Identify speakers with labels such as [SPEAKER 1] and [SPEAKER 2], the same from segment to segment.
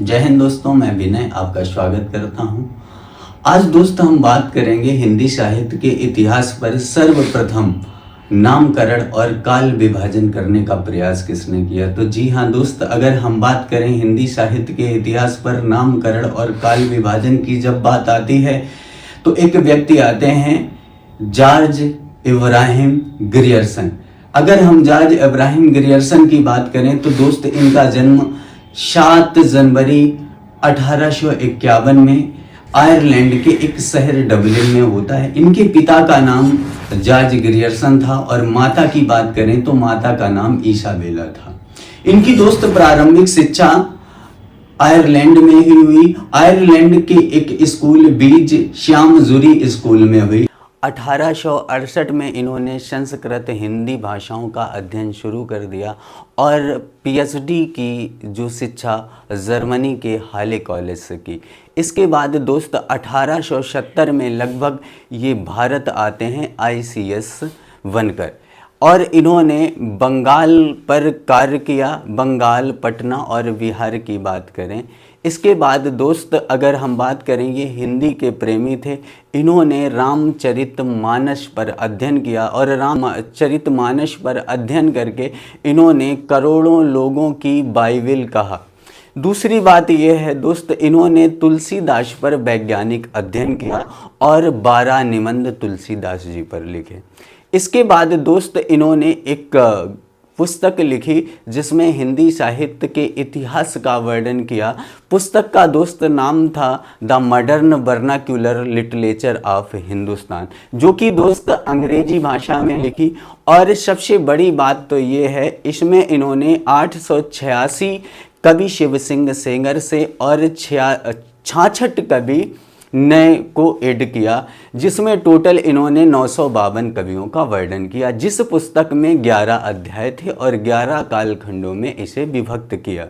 [SPEAKER 1] जय हिंद दोस्तों, मैं विनय आपका स्वागत करता हूं। आज दोस्तों हम बात करेंगे हिंदी साहित्य के इतिहास पर सर्वप्रथम नामकरण और काल विभाजन करने का प्रयास किसने किया। तो जी हाँ दोस्त, अगर हम बात करें हिंदी साहित्य के इतिहास पर नामकरण और काल विभाजन की जब बात आती है तो एक व्यक्ति आते हैं जॉर्ज इब्राहिम ग्रियर्सन। अगर हम जॉर्ज इब्राहिम ग्रियर्सन की बात करें तो दोस्त इनका जन्म 7 जनवरी 1851 में आयरलैंड के एक शहर डबलिन में होता है। इनके पिता का नाम जॉर्ज ग्रियर्सन था और माता की बात करें तो माता का नाम इसाबेला था। इनकी दोस्त प्रारंभिक शिक्षा आयरलैंड में ही हुई। आयरलैंड के एक स्कूल बीज श्यामजुरी स्कूल में हुई। 1868 में इन्होंने संस्कृत हिंदी भाषाओं का अध्ययन शुरू कर दिया और पीएचडी की जो शिक्षा जर्मनी के हाले कॉलेज से की। इसके बाद दोस्त 1870 में लगभग ये भारत आते हैं आईसीएस बनकर और इन्होंने बंगाल पर कार्य किया। बंगाल, पटना और बिहार की बात करें। इसके बाद दोस्त अगर हम बात करें, ये हिंदी के प्रेमी थे। इन्होंने रामचरितमानस पर अध्ययन किया और रामचरितमानस पर अध्ययन करके इन्होंने करोड़ों लोगों की बाइबिल कहा। दूसरी बात यह है दोस्त, इन्होंने तुलसीदास पर वैज्ञानिक अध्ययन किया और 12 निबंध तुलसीदास जी पर लिखे। इसके बाद दोस्त इन्होंने एक पुस्तक लिखी जिसमें हिंदी साहित्य के इतिहास का वर्णन किया। पुस्तक का दोस्त नाम था the modern vernacular literature of Hindustan, जो कि दोस्त अंग्रेजी भाषा में लिखी। और सबसे बड़ी बात तो ये है, इसमें इन्होंने 886 कवि शिव सिंह सेंगर से और 66 कवि नए को ऐड किया, जिसमें टोटल इन्होंने 952 कवियों का वर्णन किया। जिस पुस्तक में 11 अध्याय थे और 11 कालखंडों में इसे विभक्त किया।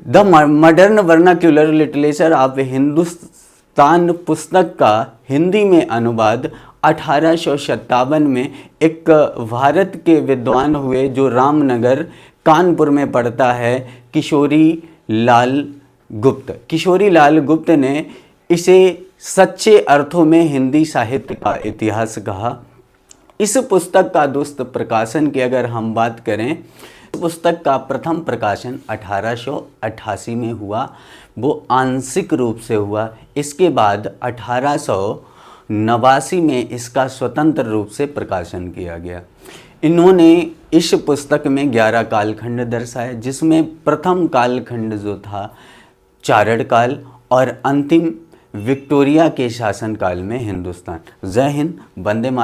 [SPEAKER 1] The modern vernacular literature of Hindustan पुस्तक का हिंदी में अनुवाद 1857 में एक भारत के विद्वान हुए जो रामनगर कानपुर में पड़ता है, किशोरी लाल गुप्त। किशोरी लाल गुप्त ने इसे सच्चे अर्थों में हिंदी साहित्य का इतिहास कहा। इस पुस्तक का दोस्त प्रकाशन की अगर हम बात करें, पुस्तक का प्रथम प्रकाशन 1888 में हुआ, वो आंशिक रूप से हुआ। इसके बाद 1889 में इसका स्वतंत्र रूप से प्रकाशन किया गया। इन्होंने इस पुस्तक में 11 कालखंड दर्शाए, जिसमें प्रथम कालखंड जो था चारण काल और अंतिम विक्टोरिया के शासनकाल में हिंदुस्तान। जय हिंद, वंदे मातरम।